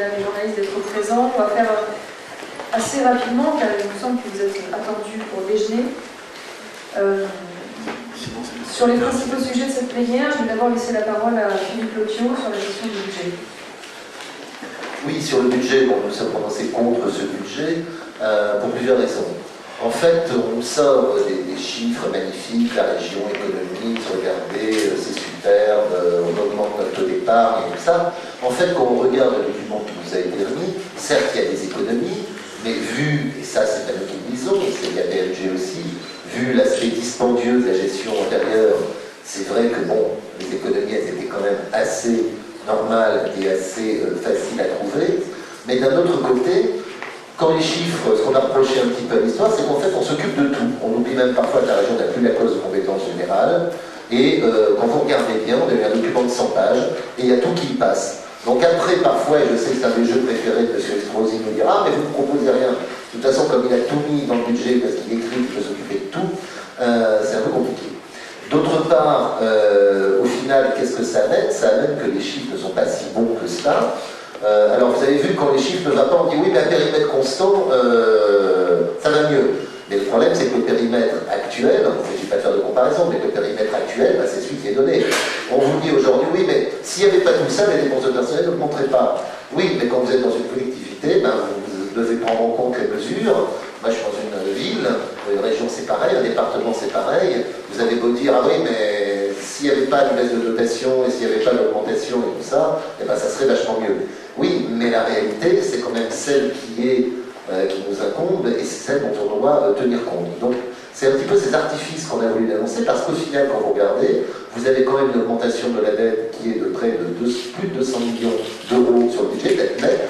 mesdames les journalistes, d'être présents. On va faire assez rapidement, car il me semble que vous êtes attendus pour déjeuner. Sur les principaux sujets de cette plénière, je vais d'abord laisser la parole à Philippe Lothiot sur la question du budget. Oui, sur le budget, bon, nous nous sommes prononcés contre ce budget pour plusieurs raisons. En fait, on sort des chiffres magnifiques, la région économique, regardez, c'est superbe, on augmente notre taux d'épargne et tout ça. En fait, quand on regarde le document qui nous a été remis, certes, il y a des économies, mais vu, et ça c'est pas nous qui le disons, c'est KPMG aussi, vu l'aspect dispendieux de la gestion antérieure, c'est vrai que bon, les économies, elles étaient quand même assez normales et assez faciles à trouver. Mais d'un autre côté, quand les chiffres, ce qu'on a reproché un petit peu à l'histoire, c'est qu'en fait, on s'occupe de tout. On oublie même parfois que la région n'a plus la clause de compétence générale. Et quand vous regardez bien, on a eu un document de 100 pages, et il y a tout qui y passe. Donc après, parfois, et je sais que c'est un des jeux préférés de M. Estrosi, nous dira « Ah, mais vous ne proposez rien ». De toute façon, comme il a tout mis dans le budget, parce qu'il écrit qu'il peut s'occuper de tout, c'est un peu compliqué. D'autre part, au final, qu'est-ce que ça amène? Ça amène que les chiffres ne sont pas si bons que cela. Alors vous avez vu, quand les chiffres ne vont pas, on dit oui, mais à périmètre constant, ça va mieux. Mais le problème, c'est que le périmètre actuel, il ne s'agit pas de faire de comparaison, mais le périmètre actuel, c'est celui qui est donné. On vous dit aujourd'hui, oui, mais s'il n'y avait pas tout ça, les dépenses de personnel n'augmenteraient pas. Oui, mais quand vous êtes dans une collectivité, vous devez prendre en compte les mesures. Moi, je suis dans une ville, une région c'est pareil, un département c'est pareil. Vous avez beau dire, ah oui, mais s'il n'y avait pas de baisse de dotation et s'il n'y avait pas d'augmentation et tout ça, eh ben, ça serait vachement mieux. Oui, mais la réalité, c'est quand même celle qui nous incombe et c'est celle dont on doit tenir compte. Donc, c'est un petit peu ces artifices qu'on a voulu dénoncer parce qu'au final, quand vous regardez, vous avez quand même une augmentation de la dette qui est de près de plus de 200 millions d'euros sur le budget, dette nette.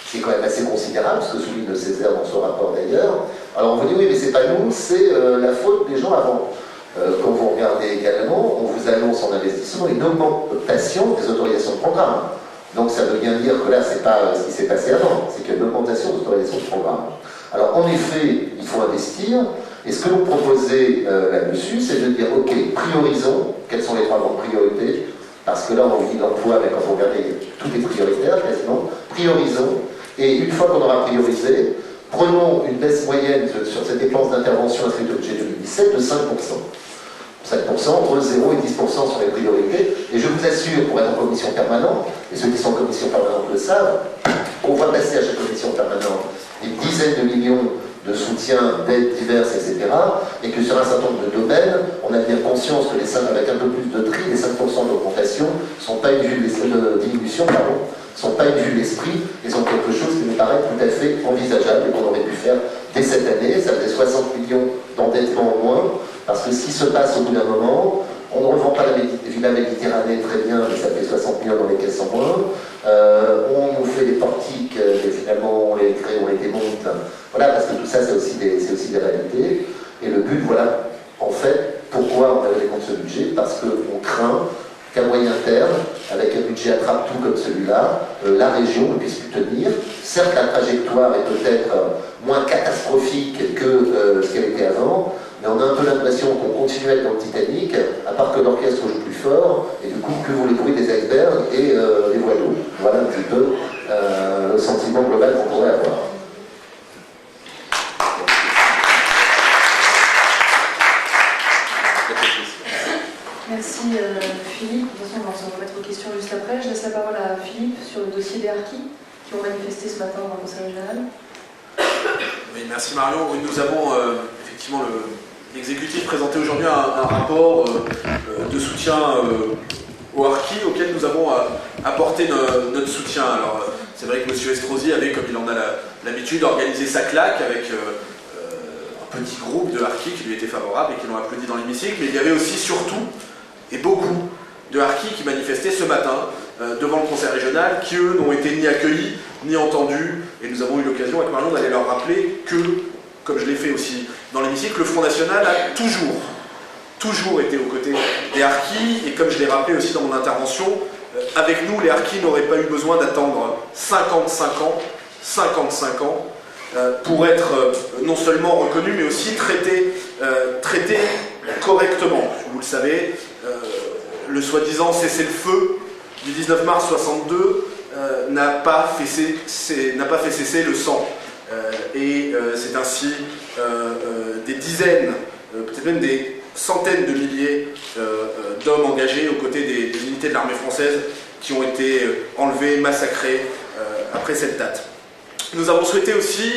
C'est quand même assez considérable, ce que souligne le Césaire dans son rapport d'ailleurs. Alors on vous dit, oui, mais c'est pas nous, c'est la faute des gens avant. Quand vous regardez également, on vous annonce en investissement une augmentation des autorisations de programme. Donc ça veut bien dire que là, c'est pas ce qui s'est passé avant, c'est qu'il y a une augmentation des autorisations de programme. Alors en effet, il faut investir, et ce que vous proposez là-dessus, c'est de dire, ok, priorisons, quelles sont les 3 grandes priorités, parce que là, on vous dit l'emploi, mais quand vous regardez, tout est prioritaire quasiment, priorisons, et une fois qu'on aura priorisé, prenons une baisse moyenne sur cette dépense d'intervention inscrite au budget 2017 de 5%. 5%, entre 0 et 10% sont les priorités. Et je vous assure, pour être en commission permanente, et ceux qui sont en commission permanente le savent, on va passer à chaque commission permanente des dizaines de millions de soutien, d'aides diverses, etc. Et que sur un certain nombre de domaines, on a bien conscience que avec un peu plus de tri, les 5% d'augmentation ne sont pas une vue de diminution, pardon, sont pas une vue de l'esprit, et sont quelque chose qui me paraît tout à fait envisageable et qu'on aurait pu faire dès cette année. Ça faisait 60 millions d'endettement en moins. Parce que ce qui se passe au bout d'un moment, on ne revend pas la Villa Méditerranée très bien, mais ça fait 60 millions dans les caisses en moins. On nous fait des portiques, et finalement on les crée, on les démonte. Voilà, parce que tout ça, c'est aussi des réalités. Et le but, voilà, en fait, pourquoi on a voté contre ce budget? Parce qu'on craint qu'à moyen terme, avec un budget attrape-tout comme celui-là, la région ne puisse plus tenir. Certes, la trajectoire est peut-être moins catastrophique que ce qu'elle était avant, mais on a un peu l'impression qu'on continue à être dans le Titanic, à part que l'orchestre joue plus fort, et du coup, plus vaut les bruits des icebergs et des voiles d'eau. Voilà un petit peu le sentiment global qu'on pourrait avoir. Merci Philippe. De toute façon, on va se remettre aux questions juste après. Je laisse la parole à Philippe sur le dossier des harkis qui ont manifesté ce matin dans le Conseil régional. Oui, merci Marion. Oui, nous avons effectivement l'exécutif présenté aujourd'hui un rapport de soutien aux harkis auquel nous avons apporté notre soutien. Alors c'est vrai que M. Estrosi avait, comme il en a l'habitude, organisé sa claque avec un petit groupe de harkis qui lui était favorable et qui l'ont applaudi dans l'hémicycle, mais il y avait aussi surtout et beaucoup de harkis qui manifestaient ce matin devant le conseil régional, qui eux n'ont été ni accueillis ni entendus, et nous avons eu l'occasion avec Marion d'aller leur rappeler que, comme je l'ai fait aussi dans l'hémicycle, le Front National a toujours été aux côtés des harkis, et comme je l'ai rappelé aussi dans mon intervention, avec nous les harkis n'auraient pas eu besoin d'attendre 55 ans pour être non seulement reconnus mais aussi traités correctement. Vous le savez, le soi-disant cessez-le-feu du 19 mars 62 n'a pas fait cesser le sang. C'est ainsi des dizaines, peut-être même des centaines de milliers d'hommes engagés aux côtés des unités de l'armée française qui ont été enlevés, massacrés après cette date. Nous avons souhaité aussi,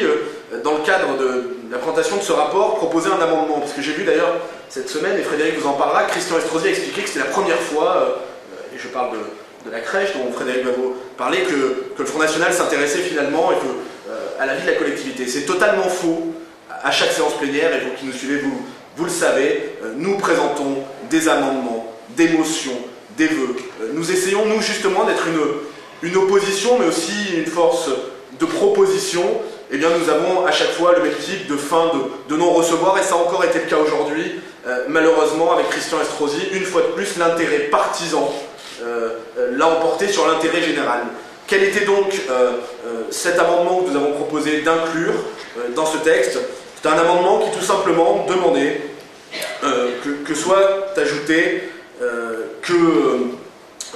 dans le cadre de la présentation de ce rapport, proposer un amendement, parce que j'ai vu d'ailleurs cette semaine, et Frédéric vous en parlera, Christian Estrosi a expliqué que c'était la première fois, et je parle de la crèche dont Frédéric va vous parler, que le Front National s'intéressait finalement à la vie de la collectivité. C'est totalement faux. À chaque séance plénière, et vous qui nous suivez, vous le savez, nous présentons des amendements, des motions, des vœux. Nous essayons, nous, justement, d'être une opposition, mais aussi une force de proposition. Eh bien, nous avons à chaque fois le même type de fin de non-recevoir, et ça a encore été le cas aujourd'hui, malheureusement, avec Christian Estrosi, une fois de plus, l'intérêt partisan l'a emporté sur l'intérêt général. Quel était donc cet amendement que nous avons proposé d'inclure dans ce texte? C'est un amendement qui tout simplement demandait que soit ajouté que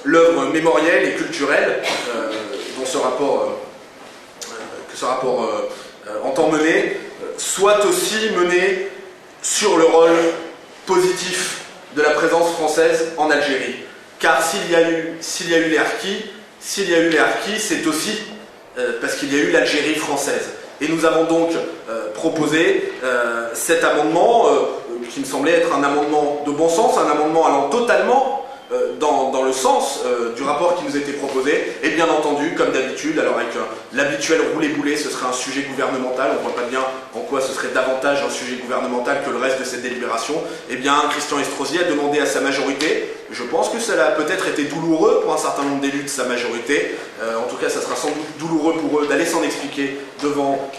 l'œuvre mémorielle et culturelle dont ce rapport entend mener soit aussi menée sur le rôle positif de la présence française en Algérie. Car s'il y a eu les harkis, c'est aussi parce qu'il y a eu l'Algérie française. Et nous avons donc proposé cet amendement qui me semblait être un amendement de bon sens, un amendement allant totalement dans le sens du rapport qui nous était proposé, et bien entendu, comme d'habitude, alors avec l'habituel roulé-boulé, ce serait un sujet gouvernemental, on ne voit pas bien en quoi ce serait davantage un sujet gouvernemental que le reste de cette délibération, et bien Christian Estrosi a demandé à sa majorité, je pense que ça a peut-être été douloureux pour un certain nombre d'élus de sa majorité, en tout cas ça sera sans doute douloureux pour eux d'aller s'en expliquer devant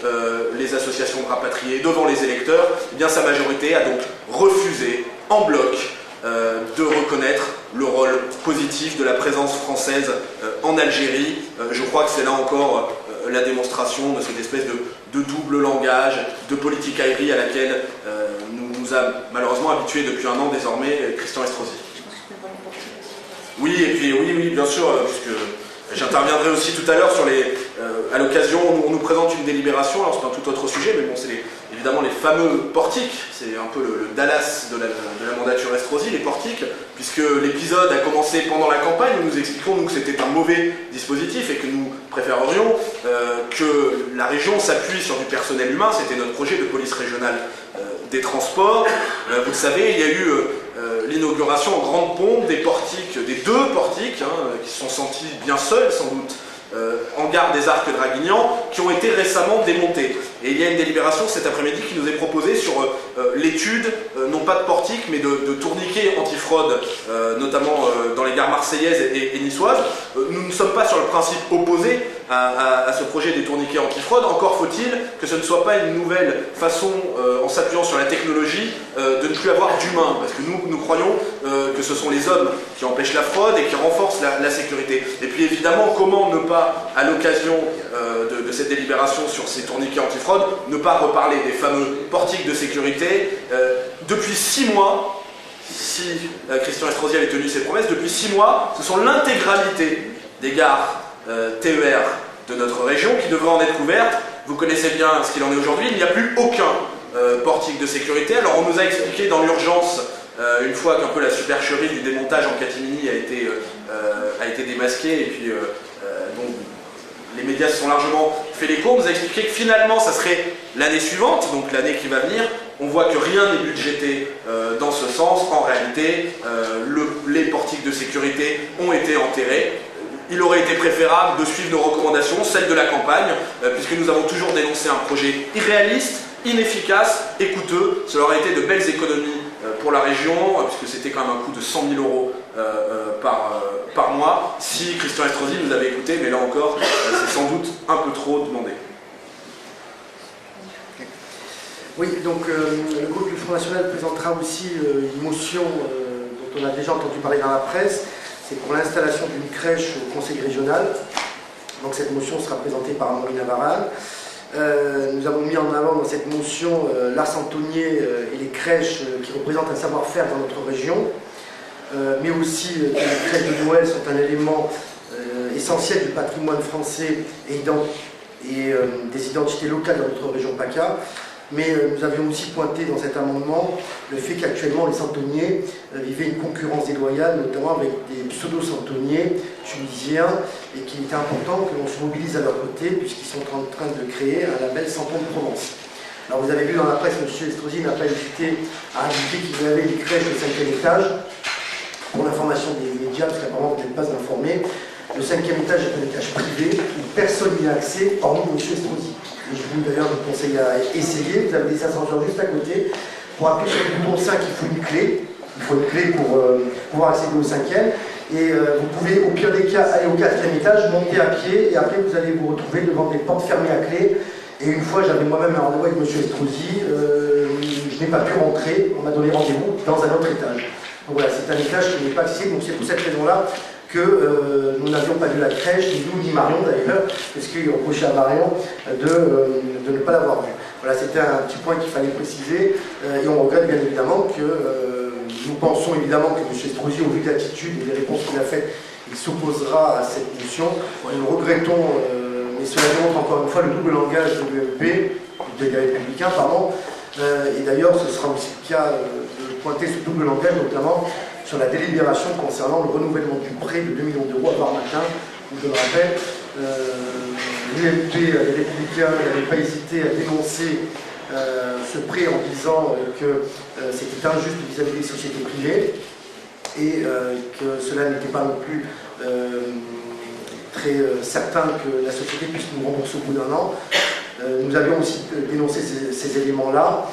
les associations de rapatriés, devant les électeurs, et bien sa majorité a donc refusé en bloc de reconnaître le rôle positif de la présence française en Algérie. Je crois que c'est là encore la démonstration de cette espèce de double langage, de politique aérie à laquelle nous a malheureusement habitués depuis un an désormais Christian Estrosi. Oui, et puis oui, bien sûr, puisque j'interviendrai aussi tout à l'heure sur à l'occasion où on nous présente une délibération, alors c'est un tout autre sujet, mais bon, c'est évidemment les fameux portiques, c'est un peu le Dallas de la mandature Estrosi, les portiques, puisque l'épisode a commencé pendant la campagne, où nous expliquons que c'était un mauvais dispositif et que nous préférerions que la région s'appuie sur du personnel humain. C'était notre projet de police régionale des transports. Vous le savez, il y a eu l'inauguration en grande pompe des portiques, des deux portiques, qui se sont sentis bien seuls sans doute, en gare des Arcs Draguignan, qui ont été récemment démontés. Et il y a une délibération cet après-midi qui nous est proposée sur l'étude, non pas de portiques, mais de tourniquets antifraude, notamment dans les gares marseillaises et niçoises. Nous ne sommes pas sur le principe opposé à ce projet des tourniquets antifraude, encore faut-il que ce ne soit pas une nouvelle façon, en s'appuyant sur la technologie, de ne plus avoir d'humains, parce que nous croyons que ce sont les hommes qui empêchent la fraude et qui renforcent la sécurité. Et puis évidemment, comment ne pas, à l'occasion de cette délibération sur ces tourniquets antifraude, ne pas reparler des fameux portiques de sécurité. Depuis 6 mois, si Christian Estrosi avait tenu ses promesses, depuis 6 mois, ce sont l'intégralité des gares TER de notre région qui devraient en être couvertes. Vous connaissez bien ce qu'il en est aujourd'hui, il n'y a plus aucun portique de sécurité. Alors on nous a expliqué dans l'urgence, une fois qu'un peu la supercherie du démontage en catimini a été démasquée, et puis donc les médias se sont largement fait l'écho, on nous a expliqué que finalement ça serait l'année suivante, donc l'année qui va venir. On voit que rien n'est budgété dans ce sens. En réalité, les portiques de sécurité ont été enterrés. Il aurait été préférable de suivre nos recommandations, celles de la campagne, puisque nous avons toujours dénoncé un projet irréaliste, inefficace et coûteux. Cela aurait été de belles économies pour la région, puisque c'était quand même un coût de 100 000 euros par mois, si Christian Estrosi nous avait écoutés, mais là encore, c'est sans doute un peu trop demandé. Oui, donc le groupe du Front National présentera aussi une motion dont on a déjà entendu parler dans la presse. C'est pour l'installation d'une crèche au Conseil régional. Donc cette motion sera présentée par Amandine Avaral. Nous avons mis en avant dans cette motion l'Ars Antoниer et les crèches qui représentent un savoir-faire dans notre région, mais aussi que les crèches de Noël sont un élément essentielle du patrimoine français et des identités locales dans notre région PACA. Mais nous avions aussi pointé dans cet amendement le fait qu'actuellement les centonniers vivaient une concurrence déloyale, notamment avec des pseudo-centonniers tunisiens, et qu'il était important que l'on se mobilise à leur côté, puisqu'ils sont en train de créer un label Centon de Provence. Alors vous avez vu dans la presse, M. Estrosi n'a pas hésité à indiquer qu'il y avait des crèches au 5e étage, pour l'information des médias, parce qu'apparemment vous n'êtes pas informés. Le 5e étage est un étage privé, où personne n'y a accès, hormis M. Estrosi. Et je vous d'ailleurs vous conseille à essayer, vous avez des ascenseurs juste à côté. Pour appuyer sur le bouton 5, il faut une clé. Il faut une clé pour pouvoir accéder au 5e. Et vous pouvez, au pire des cas, aller au 4e étage, monter à pied, et après vous allez vous retrouver devant des portes fermées à clé. Et une fois, j'avais moi-même un rendez-vous avec M. Estrosi, je n'ai pas pu rentrer, on m'a donné rendez-vous dans un autre étage. Donc voilà, c'est un étage qui n'est pas accessible, donc c'est pour cette raison-là que nous n'avions pas vu la crèche, ni nous ni Marion d'ailleurs, parce qu'il reprochait à Marion de ne pas l'avoir vue. Voilà, c'était un petit point qu'il fallait préciser, et on regrette bien évidemment que nous pensons évidemment que M. Estrosi, au vu de l'attitude et des réponses qu'il a faites, il s'opposera à cette motion. Nous le regrettons, mais cela démontre encore une fois le double langage de l'UMP, des Républicains, pardon, et d'ailleurs ce sera aussi le cas de pointer ce double langage, notamment sur la délibération concernant le renouvellement du prêt de 2 millions d'euros à Varmatin, où je le rappelle, l'UMP, les Républicains n'avaient pas hésité à dénoncer ce prêt en disant que c'était injuste vis-à-vis des sociétés privées et que cela n'était pas non plus très certain que la société puisse nous rembourser au bout d'1 an. Nous avions aussi dénoncé ces éléments-là.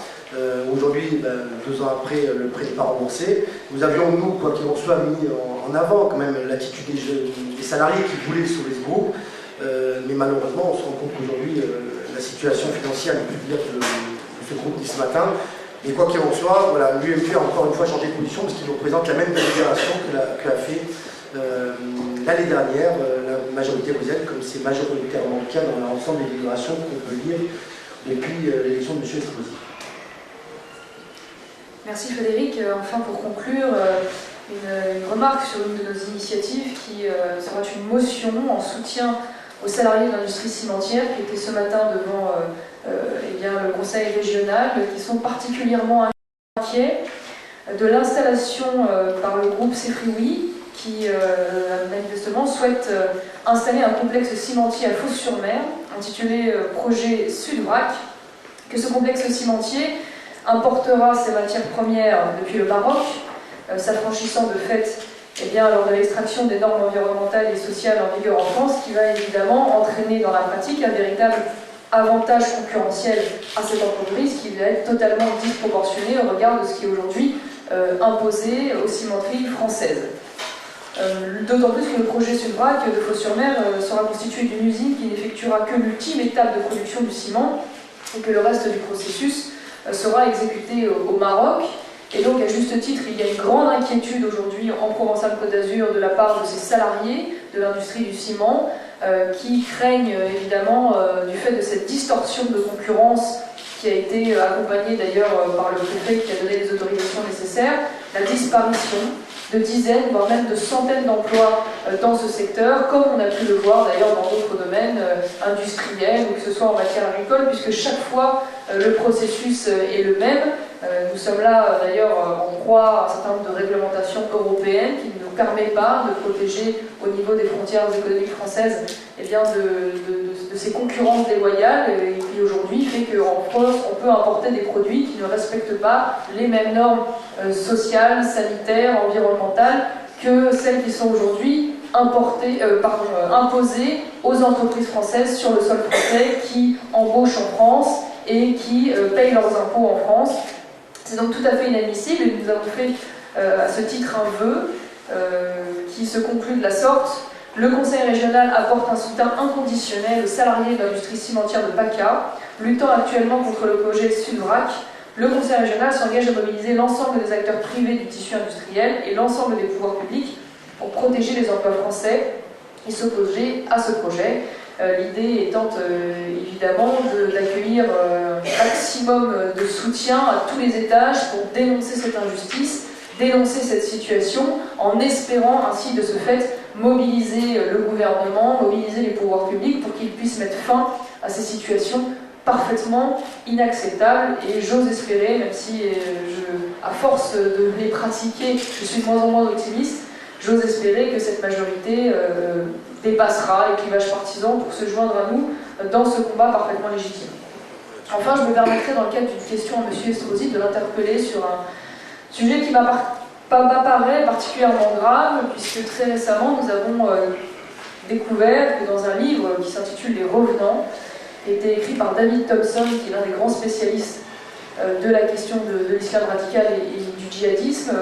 Aujourd'hui, 2 ans après, le prêt n'est pas remboursé. Nous avions, nous, quoi qu'il en soit, mis en avant quand même l'attitude des salariés qui voulaient sauver ce groupe. Mais malheureusement, on se rend compte qu'aujourd'hui, la situation financière n'est plus bien de ce groupe dit ce matin. Et quoi qu'il en soit, voilà, l'UMP a encore une fois changé de position parce qu'il représente la même délibération que a fait l'année dernière la majorité brésilienne, comme c'est majoritairement le cas dans l'ensemble des délibérations qu'on peut lire depuis l'élection de M. Estrosi. Merci Frédéric. Enfin, pour conclure, une remarque sur une de nos initiatives qui sera une motion en soutien aux salariés de l'industrie cimentière qui étaient ce matin devant le conseil régional, qui sont particulièrement inquiets de l'installation par le groupe Cefrioui qui manifestement souhaite installer un complexe cimentier à Fos-sur-Mer intitulé Projet Sud-Vrac, que ce complexe cimentier importera ses matières premières depuis le Maroc, s'affranchissant de fait lors de l'extraction des normes environnementales et sociales en vigueur en France, qui va évidemment entraîner dans la pratique un véritable avantage concurrentiel à cette entreprise qui va être totalement disproportionné au regard de ce qui est aujourd'hui imposé aux cimenteries françaises. D'autant plus que le projet Sud-Vrac de Fos-sur-Mer sera constitué d'une usine qui n'effectuera que l'ultime étape de production du ciment et que le reste du processus sera exécuté au Maroc. Et donc, à juste titre, il y a une grande inquiétude aujourd'hui en Provence-Alpes-Côte d'Azur de la part de ces salariés de l'industrie du ciment qui craignent évidemment du fait de cette distorsion de concurrence qui a été accompagnée d'ailleurs par le préfet qui a donné les autorisations nécessaires, la disparition de dizaines, voire même de centaines d'emplois dans ce secteur, comme on a pu le voir d'ailleurs dans d'autres domaines industriels ou que ce soit en matière agricole, puisque chaque fois le processus est le même. Nous sommes là d'ailleurs en proie à un certain nombre de réglementations européennes qui ne nous permet pas de protéger au niveau des frontières économiques françaises de ces concurrences déloyales et qui aujourd'hui fait qu'en France on peut importer des produits qui ne respectent pas les mêmes normes sociales, sanitaires, environnementales que celles qui sont aujourd'hui imposées aux entreprises françaises sur le sol français qui embauchent en France et qui payent leurs impôts en France. C'est donc tout à fait inadmissible et nous avons fait à ce titre un vœu qui se conclut de la sorte. Le Conseil régional apporte un soutien inconditionnel aux salariés de l'industrie cimentière de PACA, luttant actuellement contre le projet Sud-Vrac. Le Conseil régional s'engage à mobiliser l'ensemble des acteurs privés du tissu industriel et l'ensemble des pouvoirs publics pour protéger les emplois français et s'opposer à ce projet. L'idée étant évidemment d'accueillir un maximum de soutien à tous les étages pour dénoncer cette injustice dénoncer cette situation en espérant ainsi de ce fait mobiliser le gouvernement, mobiliser les pouvoirs publics pour qu'ils puissent mettre fin à ces situations parfaitement inacceptables. Et j'ose espérer, même si à force de les pratiquer, je suis de moins en moins optimiste, j'ose espérer que cette majorité dépassera les clivages partisans pour se joindre à nous dans ce combat parfaitement légitime. Enfin, je me permettrai, dans le cadre d'une question à M. Estrosi, de l'interpeller sur un sujet qui m'apparaît particulièrement grave, puisque très récemment, nous avons découvert que dans un livre qui s'intitule « Les Revenants », qui a été écrit par David Thompson, qui est l'un des grands spécialistes de la question de l'islam radical et du djihadisme,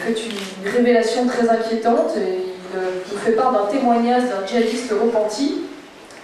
fait une révélation très inquiétante. Et il nous fait part d'un témoignage d'un djihadiste repenti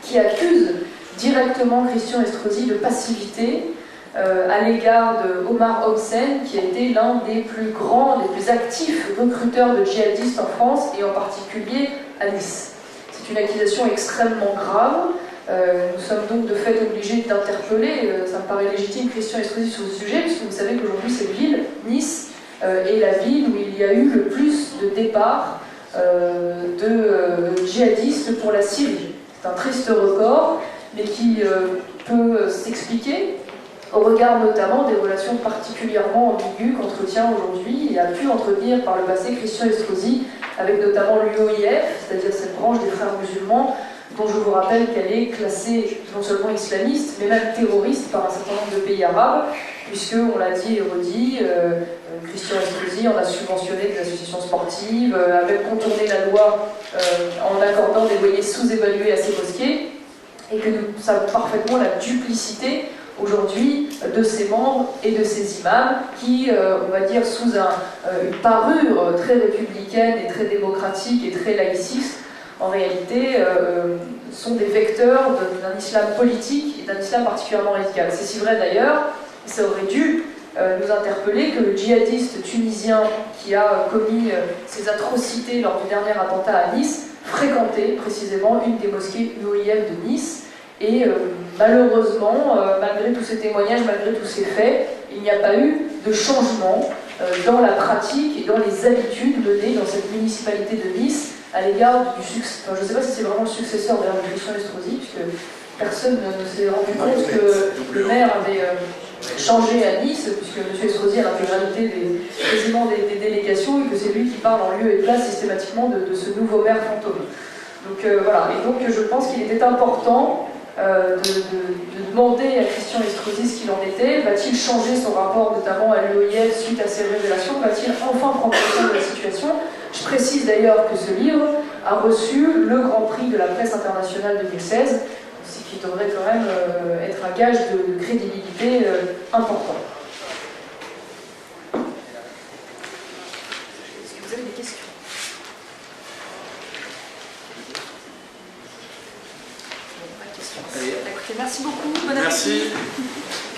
qui accuse directement Christian Estrosi de passivité à l'égard de Omar Hossein, qui a été l'un des plus grands, des plus actifs recruteurs de djihadistes en France et en particulier à Nice. C'est une accusation extrêmement grave. Nous sommes donc de fait obligés d'interpeller, ça me paraît légitime, Christian Estrosi sur ce sujet, puisque vous savez qu'aujourd'hui cette ville, Nice, est la ville où il y a eu le plus de départs de djihadistes pour la Syrie. C'est un triste record, mais qui peut s'expliquer au regard notamment des relations particulièrement ambiguës qu'entretient aujourd'hui et a pu entretenir par le passé Christian Estrosi avec notamment l'UOIF, c'est-à-dire cette branche des frères musulmans, dont je vous rappelle qu'elle est classée non seulement islamiste, mais même terroriste par un certain nombre de pays arabes, puisque, on l'a dit et redit, Christian Estrosi en a subventionné des associations sportives, a même contourné la loi en accordant des loyers sous-évalués à ses mosquées, et que nous savons parfaitement la duplicité aujourd'hui de ses membres et de ses imams qui, on va dire, sous une parure très républicaine et très démocratique et très laïciste, en réalité, sont des vecteurs d'un islam politique et d'un islam particulièrement radical. C'est si vrai d'ailleurs, et ça aurait dû nous interpeller, que le djihadiste tunisien qui a commis ces atrocités lors du dernier attentat à Nice fréquentait précisément une des mosquées UOIF de Nice. Et malheureusement, malgré tous ces témoignages, malgré tous ces faits, il n'y a pas eu de changement dans la pratique et dans les habitudes menées dans cette municipalité de Nice à l'égard du succès. Enfin, je ne sais pas si c'est vraiment le successeur de Christian Estrosi, puisque personne ne s'est rendu compte que le maire avait changé à Nice, puisque M. Estrosi a l'intégralité quasiment des délégations, et que c'est lui qui parle en lieu et place systématiquement de ce nouveau maire fantôme. Donc voilà, et donc je pense qu'il était important de demander à Christian Estrosi ce qu'il en était. Va-t-il changer son rapport notamment à l'UOIF suite à ces révélations? Va-t-il enfin prendre conscience de la situation? Je précise d'ailleurs que ce livre a reçu le Grand Prix de la presse internationale 2016, ce qui devrait quand même être un gage de crédibilité important. Est-ce que vous avez des questions? Écoutez, merci beaucoup. Bon appétit. Merci.